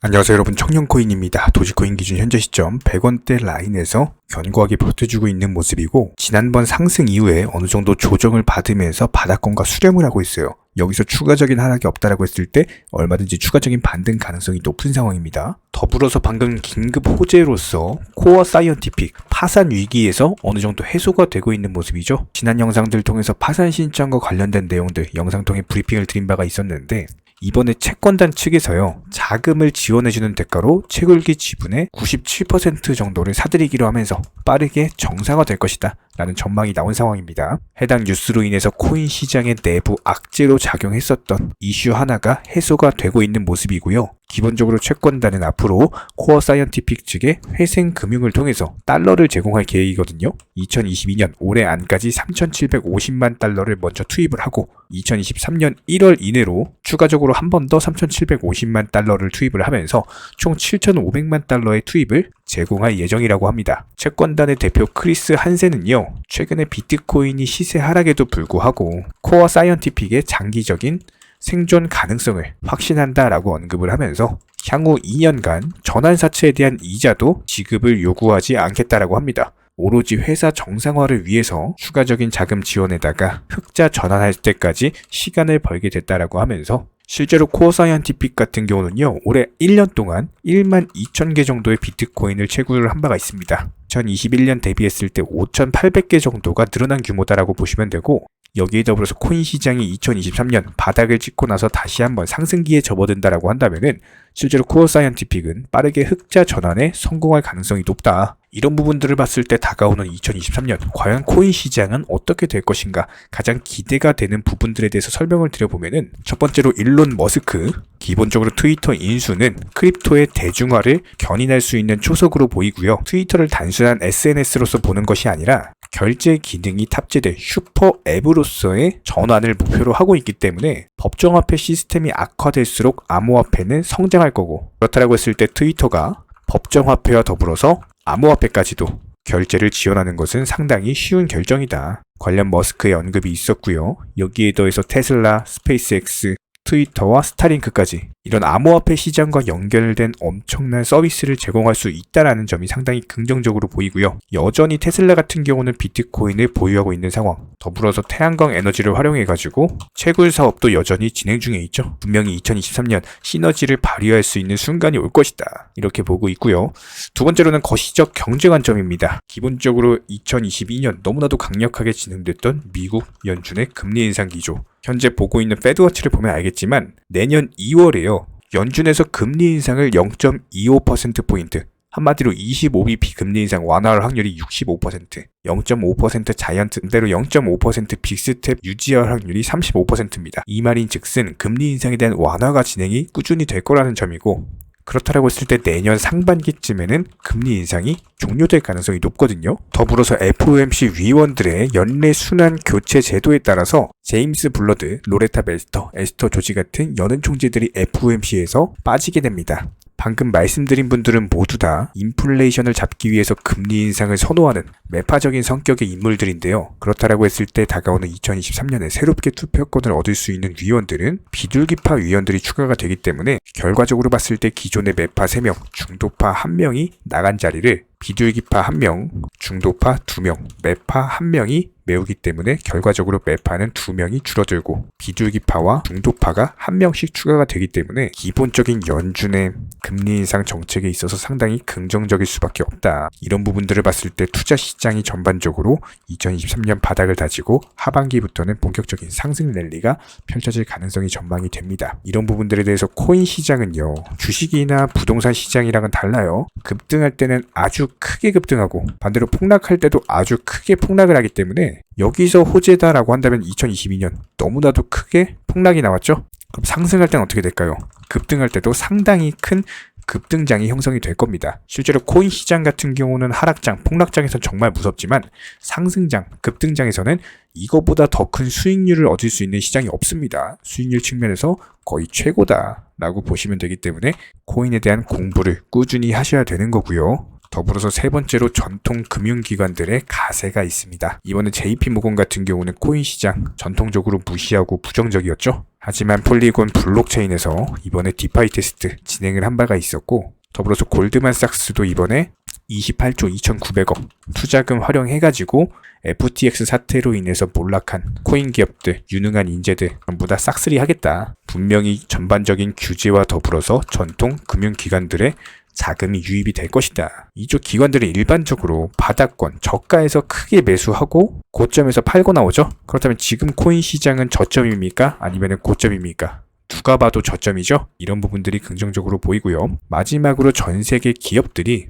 안녕하세요 여러분, 청년코인입니다. 도지코인 기준 현재 시점 100원대 라인에서 견고하게 버텨주고 있는 모습이고, 지난번 상승 이후에 어느 정도 조정을 받으면서 바닥권과 수렴을 하고 있어요. 여기서 추가적인 하락이 없다라고 했을 때 얼마든지 추가적인 반등 가능성이 높은 상황입니다. 더불어서 방금 긴급 호재로서 코어 사이언티픽 파산 위기에서 어느 정도 해소가 되고 있는 모습이죠. 지난 영상들 통해서 파산 신청과 관련된 내용들 영상 통해 브리핑을 드린 바가 있었는데, 이번에 채권단 측에서요, 자금을 지원해주는 대가로 채굴기 지분의 97% 정도를 사들이기로 하면서 빠르게 정상화될 것이다 라는 전망이 나온 상황입니다. 해당 뉴스로 인해서 코인 시장의 내부 악재로 작용했었던 이슈 하나가 해소가 되고 있는 모습이고요. 기본적으로 채권단은 앞으로 코어 사이언티픽 측에 회생 금융을 통해서 달러를 제공할 계획이거든요. 2022년 올해 안까지 3,750만 달러를 먼저 투입을 하고 2023년 1월 이내로 추가적으로 한 번 더 3,750만 달러를 투입을 하면서 총 7,500만 달러의 투입을 제공할 예정이라고 합니다. 채권단의 대표 크리스 한센은요, 최근에 비트코인이 시세 하락에도 불구하고 코어 사이언티픽의 장기적인 생존 가능성을 확신한다라고 언급을 하면서 향후 2년간 전환사채에 대한 이자도 지급을 요구하지 않겠다라고 합니다. 오로지 회사 정상화를 위해서 추가적인 자금 지원에다가 흑자 전환할 때까지 시간을 벌게 됐다라고 하면서, 실제로 코어 사이언티픽 같은 경우는요, 올해 1년 동안 1만 2천 개 정도의 비트코인을 채굴을 한 바가 있습니다. 2021년 대비했을 때 5,800개 정도가 늘어난 규모다라고 보시면 되고, 여기에 더불어서 코인 시장이 2023년 바닥을 찍고 나서 다시 한번 상승기에 접어든다라고 한다면은 실제로 코어 사이언티픽은 빠르게 흑자 전환에 성공할 가능성이 높다. 이런 부분들을 봤을 때 다가오는 2023년 과연 코인 시장은 어떻게 될 것인가, 가장 기대가 되는 부분들에 대해서 설명을 드려보면은, 첫 번째로 일론 머스크, 기본적으로 트위터 인수는 크립토의 대중화를 견인할 수 있는 초석으로 보이고요. 트위터를 단순한 SNS로서 보는 것이 아니라 결제 기능이 탑재된 슈퍼 앱으로서의 전환을 목표로 하고 있기 때문에 법정화폐 시스템이 악화될수록 암호화폐는 성장할 거고, 그렇다고 했을 때 트위터가 법정화폐와 더불어서 암호화폐까지도 결제를 지원하는 것은 상당히 쉬운 결정이다. 관련 머스크의 언급이 있었고요. 여기에 더해서 테슬라, 스페이스X, 트위터와 스타링크까지 이런 암호화폐 시장과 연결된 엄청난 서비스를 제공할 수 있다는 점이 상당히 긍정적으로 보이고요. 여전히 테슬라 같은 경우는 비트코인을 보유하고 있는 상황, 더불어서 태양광 에너지를 활용해가지고 채굴 사업도 여전히 진행 중에 있죠. 분명히 2023년 시너지를 발휘할 수 있는 순간이 올 것이다, 이렇게 보고 있고요. 두 번째로는 거시적 경제 관점입니다. 기본적으로 2022년 너무나도 강력하게 진행됐던 미국 연준의 금리 인상 기조, 현재 보고 있는 패드워치를 보면 알겠지만 내년 2월에요. 연준에서 금리 인상을 0.25%포인트, 한마디로 25bp 금리 인상 완화할 확률이 65%, 0.5% 자이언트, 그대로 0.5% 빅스텝 유지할 확률이 35%입니다. 이 말인 즉슨 금리 인상에 대한 완화가 진행이 꾸준히 될 거라는 점이고, 그렇다고 했을 때 내년 상반기쯤에는 금리 인상이 종료될 가능성이 높거든요. 더불어서 FOMC 위원들의 연례 순환 교체 제도에 따라서 제임스 블러드, 로레타 벨스터, 에스터 조지 같은 연은 총재들이 FOMC에서 빠지게 됩니다. 방금 말씀드린 분들은 모두 다 인플레이션을 잡기 위해서 금리 인상을 선호하는 매파적인 성격의 인물들인데요. 그렇다라고 했을 때 다가오는 2023년에 새롭게 투표권을 얻을 수 있는 위원들은 비둘기파 위원들이 추가가 되기 때문에, 결과적으로 봤을 때 기존의 매파 3명, 중도파 1명이 나간 자리를 비둘기파 1명, 중도파 2명, 매파 1명이 메우기 때문에 결과적으로 매파는 2명이 줄어들고 비둘기파와 중도파가 1명씩 추가가 되기 때문에 기본적인 연준의 금리 인상 정책에 있어서 상당히 긍정적일 수밖에 없다. 이런 부분들을 봤을 때 투자 시장이 전반적으로 2023년 바닥을 다지고 하반기부터는 본격적인 상승 랠리가 펼쳐질 가능성이 전망이 됩니다. 이런 부분들에 대해서 코인 시장은요, 주식이나 부동산 시장이랑은 달라요. 급등할 때는 아주 크게 급등하고 반대로 폭락할 때도 아주 크게 폭락을 하기 때문에, 여기서 호재다라고 한다면 2022년 너무나도 크게 폭락이 나왔죠? 그럼 상승할 때는 어떻게 될까요? 급등할 때도 상당히 큰 급등장이 형성이 될 겁니다. 실제로 코인 시장 같은 경우는 하락장, 폭락장에선 정말 무섭지만 상승장, 급등장에서는 이거보다 더 큰 수익률을 얻을 수 있는 시장이 없습니다. 수익률 측면에서 거의 최고다라고 보시면 되기 때문에 코인에 대한 공부를 꾸준히 하셔야 되는 거고요. 더불어서 세 번째로 전통 금융기관들의 가세가 있습니다. 이번에 JP모건 같은 경우는 코인 시장 전통적으로 무시하고 부정적이었죠. 하지만 폴리곤 블록체인에서 이번에 디파이 테스트 진행을 한 바가 있었고, 더불어서 골드만삭스도 이번에 28조 2,900억 투자금 활용해가지고 FTX 사태로 인해서 몰락한 코인 기업들, 유능한 인재들 전부 다 싹쓸이 하겠다. 분명히 전반적인 규제와 더불어서 전통 금융기관들의 자금이 유입이 될 것이다. 이쪽 기관들이 일반적으로 바닥권, 저가에서 크게 매수하고 고점에서 팔고 나오죠. 그렇다면 지금 코인 시장은 저점입니까? 아니면 고점입니까? 누가 봐도 저점이죠. 이런 부분들이 긍정적으로 보이고요. 마지막으로 전 세계 기업들이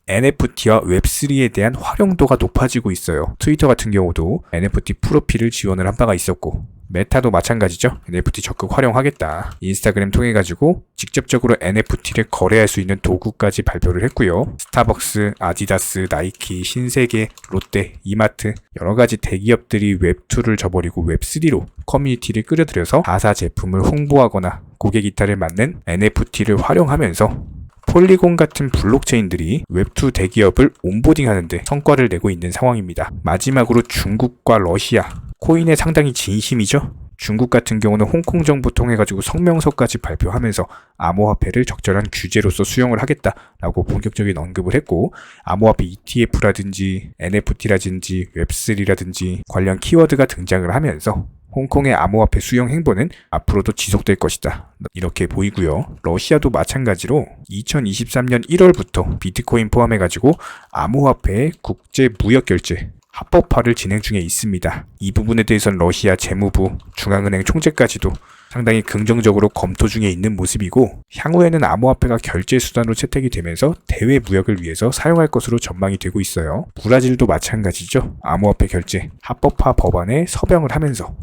NFT와 웹3에 대한 활용도가 높아지고 있어요. 트위터 같은 경우도 NFT 프로필을 지원을 한 바가 있었고, 메타도 마찬가지죠. NFT 적극 활용하겠다. 인스타그램 통해 가지고 직접적으로 NFT를 거래할 수 있는 도구까지 발표를 했고요. 스타벅스, 아디다스, 나이키, 신세계, 롯데, 이마트 여러 가지 대기업들이 웹2를 저버리고 웹3로 커뮤니티를 끌어들여서 자사 제품을 홍보하거나 고객 이탈을 막는 NFT를 활용하면서 폴리곤 같은 블록체인들이 웹2 대기업을 온보딩하는데 성과를 내고 있는 상황입니다. 마지막으로 중국과 러시아, 코인에 상당히 진심이죠. 중국 같은 경우는 홍콩 정부 통해가지고 성명서까지 발표하면서 암호화폐를 적절한 규제로서 수용을 하겠다라고 본격적인 언급을 했고, 암호화폐 ETF라든지 NFT라든지 웹3라든지 관련 키워드가 등장을 하면서 홍콩의 암호화폐 수용 행보는 앞으로도 지속될 것이다. 이렇게 보이고요. 러시아도 마찬가지로 2023년 1월부터 비트코인 포함해가지고 암호화폐의 국제 무역 결제 합법화를 진행 중에 있습니다. 이 부분에 대해서는 러시아 재무부, 중앙은행 총재까지도 상당히 긍정적으로 검토 중에 있는 모습이고, 향후에는 암호화폐가 결제 수단으로 채택이 되면서 대외 무역을 위해서 사용할 것으로 전망이 되고 있어요. 브라질도 마찬가지죠. 암호화폐 결제 합법화 법안에 서명을 하면서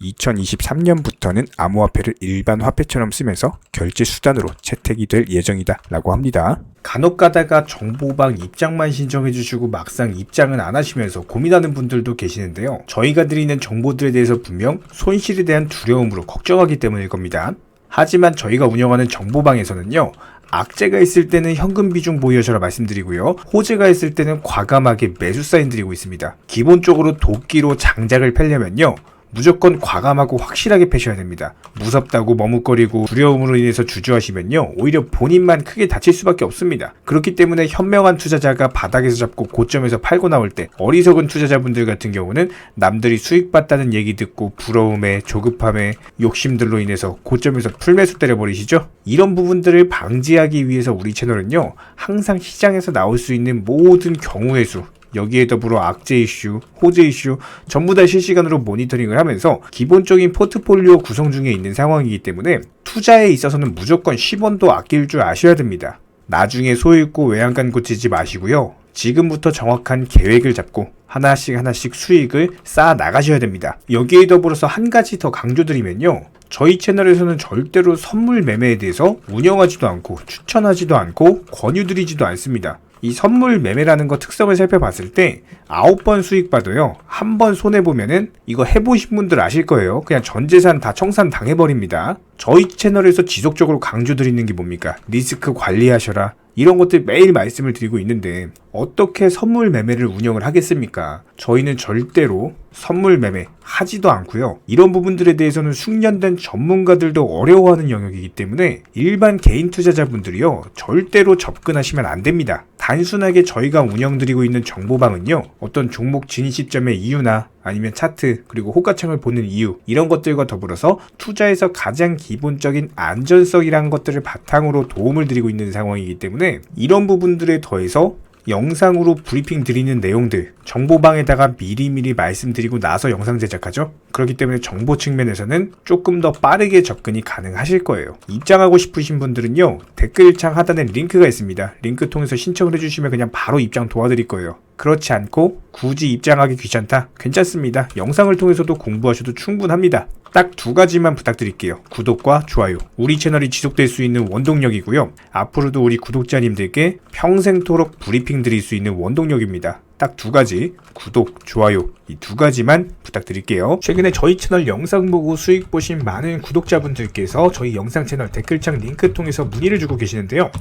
2023년부터는 암호화폐를 일반 화폐처럼 쓰면서 결제 수단으로 채택이 될 예정이다 라고 합니다. 간혹 가다가 정보방 입장만 신청해 주시고 막상 입장은 안 하시면서 고민하는 분들도 계시는데요. 저희가 드리는 정보들에 대해서 분명 손실에 대한 두려움으로 걱정하기 때문일 겁니다. 하지만 저희가 운영하는 정보방에서는요, 악재가 있을 때는 현금 비중 보유하셔라 말씀드리고요, 호재가 있을 때는 과감하게 매수 사인 드리고 있습니다. 기본적으로 도끼로 장작을 펴려면요, 무조건 과감하고 확실하게 패셔야 됩니다. 무섭다고 머뭇거리고 두려움으로 인해서 주저하시면요, 오히려 본인만 크게 다칠 수밖에 없습니다. 그렇기 때문에 현명한 투자자가 바닥에서 잡고 고점에서 팔고 나올 때, 어리석은 투자자분들 같은 경우는 남들이 수익 봤다는 얘기 듣고 부러움에, 조급함에, 욕심들로 인해서 고점에서 풀매수 때려버리시죠. 이런 부분들을 방지하기 위해서 우리 채널은요, 항상 시장에서 나올 수 있는 모든 경우의 수, 여기에 더불어 악재 이슈, 호재 이슈 전부 다 실시간으로 모니터링을 하면서 기본적인 포트폴리오 구성 중에 있는 상황이기 때문에 투자에 있어서는 무조건 10원도 아낄 줄 아셔야 됩니다. 나중에 소잃고 외양간 고치지 마시고요. 지금부터 정확한 계획을 잡고 하나씩 수익을 쌓아 나가셔야 됩니다. 여기에 더불어서 한 가지 더 강조드리면요, 저희 채널에서는 절대로 선물 매매에 대해서 운영하지도 않고 추천하지도 않고 권유드리지도 않습니다. 이 선물 매매라는 거 특성을 살펴봤을 때 9번 수익 봐도요, 한 번 손해보면은 이거 해보신 분들 아실 거예요. 그냥 전 재산 다 청산 당해버립니다. 저희 채널에서 지속적으로 강조드리는 게 뭡니까? 리스크 관리하셔라. 이런 것들 매일 말씀을 드리고 있는데 어떻게 선물 매매를 운영을 하겠습니까? 저희는 절대로 선물 매매 하지도 않고요. 이런 부분들에 대해서는 숙련된 전문가들도 어려워하는 영역이기 때문에 일반 개인 투자자분들이요, 절대로 접근하시면 안 됩니다. 단순하게 저희가 운영드리고 있는 정보방은요, 어떤 종목 진입 시점의 이유나 아니면 차트, 그리고 호가창을 보는 이유, 이런 것들과 더불어서 투자에서 가장 기본적인 안전성이라는 것들을 바탕으로 도움을 드리고 있는 상황이기 때문에 이런 부분들에 더해서 영상으로 브리핑 드리는 내용들, 정보방에다가 미리미리 말씀드리고 나서 영상 제작하죠. 그렇기 때문에 정보 측면에서는 조금 더 빠르게 접근이 가능하실 거예요. 입장하고 싶으신 분들은요, 댓글창 하단에 링크가 있습니다. 링크 통해서 신청을 해주시면 그냥 바로 입장 도와드릴 거예요. 그렇지 않고 굳이 입장하기 귀찮다? 괜찮습니다. 영상을 통해서도 공부하셔도 충분합니다. 딱 두 가지만 부탁드릴게요. 구독과 좋아요. 우리 채널이 지속될 수 있는 원동력이고요. 앞으로도 우리 구독자님들께 평생토록 브리핑 드릴 수 있는 원동력입니다. 딱 두 가지, 구독, 좋아요 이 두 가지만 부탁드릴게요. 최근에 저희 채널 영상 보고 수익 보신 많은 구독자분들께서 저희 영상 채널 댓글창 링크 통해서 문의를 주고 계시는데요.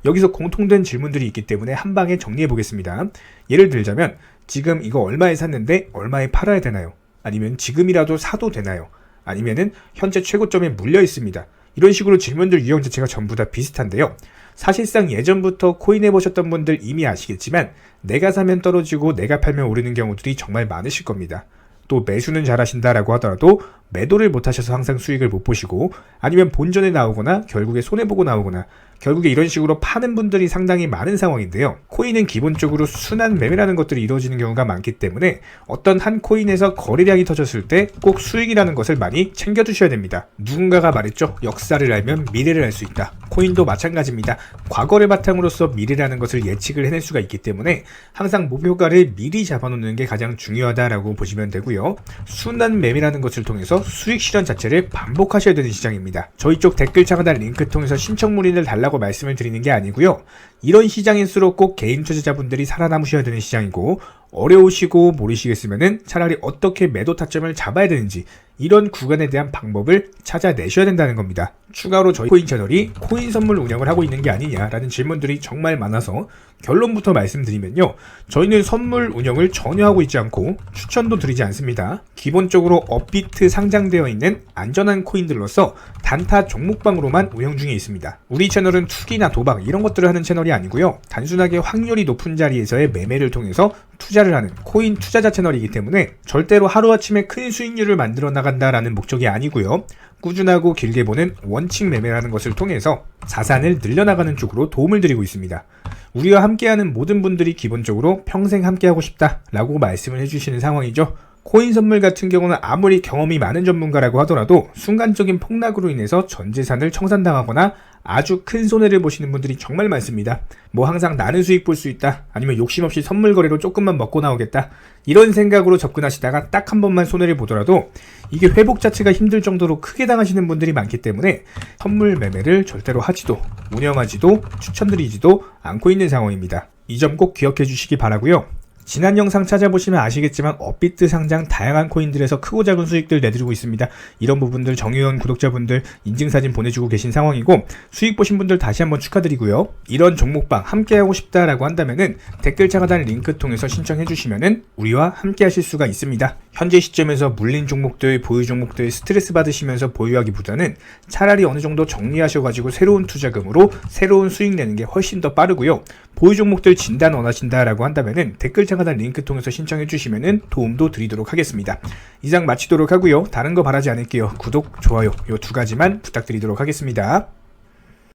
여기서 공통된 질문들이 있기 때문에 한 방에 정리해 보겠습니다. 예를 들자면 지금 이거 얼마에 샀는데 얼마에 팔아야 되나요? 아니면 지금이라도 사도 되나요? 아니면은 현재 최고점에 물려 있습니다. 이런 식으로 질문들 유형 자체가 전부 다 비슷한데요. 사실상 예전부터 코인 해보셨던 분들 이미 아시겠지만 내가 사면 떨어지고 내가 팔면 오르는 경우들이 정말 많으실 겁니다. 또 매수는 잘하신다라고 하더라도 매도를 못하셔서 항상 수익을 못 보시고 아니면 본전에 나오거나 결국에 손해보고 나오거나 결국에 이런 식으로 파는 분들이 상당히 많은 상황인데요. 코인은 기본적으로 순환 매매라는 것들이 이루어지는 경우가 많기 때문에 어떤 한 코인에서 거래량이 터졌을 때 꼭 수익이라는 것을 많이 챙겨두셔야 됩니다. 누군가가 말했죠. 역사를 알면 미래를 알 수 있다. 코인도 마찬가지입니다. 과거를 바탕으로서 미래라는 것을 예측을 해낼 수가 있기 때문에 항상 목표가를 미리 잡아놓는 게 가장 중요하다라고 보시면 되고요. 순환 매매라는 것을 통해서 수익 실현 자체를 반복하셔야 되는 시장입니다. 저희 쪽 댓글창 하단 링크 통해서 신청 문의를 달라고 말씀을 드리는 게 아니고요. 이런 시장일수록 꼭 개인 투자자분들이 살아남으셔야 되는 시장이고 어려우시고 모르시겠으면은 차라리 어떻게 매도 타점을 잡아야 되는지 이런 구간에 대한 방법을 찾아내셔야 된다는 겁니다. 추가로 저희 코인 채널이 코인 선물 운영을 하고 있는 게 아니냐라는 질문들이 정말 많아서 결론부터 말씀드리면요. 저희는 선물 운영을 전혀 하고 있지 않고 추천도 드리지 않습니다. 기본적으로 업비트 상장되어 있는 안전한 코인들로서 단타 종목방으로만 운영 중에 있습니다. 우리 채널은 투기나 도박 이런 것들을 하는 채널이 아니고요. 단순하게 확률이 높은 자리에서의 매매를 통해서 투자를 하는 코인 투자자 채널이기 때문에 절대로 하루아침에 큰 수익률을 만들어 나간다라는 목적이 아니고요. 꾸준하고 길게 보는 원칙 매매라는 것을 통해서 자산을 늘려나가는 쪽으로 도움을 드리고 있습니다. 우리와 함께하는 모든 분들이 기본적으로 평생 함께하고 싶다라고 말씀을 해주시는 상황이죠. 코인 선물 같은 경우는 아무리 경험이 많은 전문가라고 하더라도 순간적인 폭락으로 인해서 전 재산을 청산당하거나 아주 큰 손해를 보시는 분들이 정말 많습니다. 뭐 항상 나는 수익 볼 수 있다, 아니면 욕심 없이 선물 거래로 조금만 먹고 나오겠다, 이런 생각으로 접근하시다가 딱 한 번만 손해를 보더라도 이게 회복 자체가 힘들 정도로 크게 당하시는 분들이 많기 때문에 선물 매매를 절대로 하지도 운영하지도 추천드리지도 않고 있는 상황입니다. 이 점 꼭 기억해 주시기 바라고요. 지난 영상 찾아보시면 아시겠지만 업비트 상장 다양한 코인들에서 크고 작은 수익들 내드리고 있습니다. 이런 부분들 정유현 구독자분들 인증사진 보내주고 계신 상황이고 수익 보신 분들 다시 한번 축하드리고요. 이런 종목방 함께하고 싶다라고 한다면은 댓글창 하단 링크 통해서 신청해 주시면은 우리와 함께 하실 수가 있습니다. 현재 시점에서 물린 종목들, 보유 종목들 스트레스 받으시면서 보유하기보다는 차라리 어느 정도 정리하셔가지고 새로운 투자금으로 새로운 수익 내는 게 훨씬 더 빠르고요. 보유 종목들 진단 원하신다라고 한다면은 댓글창 하단 링크 통해서 신청해 주시면은 도움도 드리도록 하겠습니다. 이상 마치도록 하고요. 다른 거 바라지 않을게요. 구독, 좋아요 요 두 가지만 부탁드리도록 하겠습니다.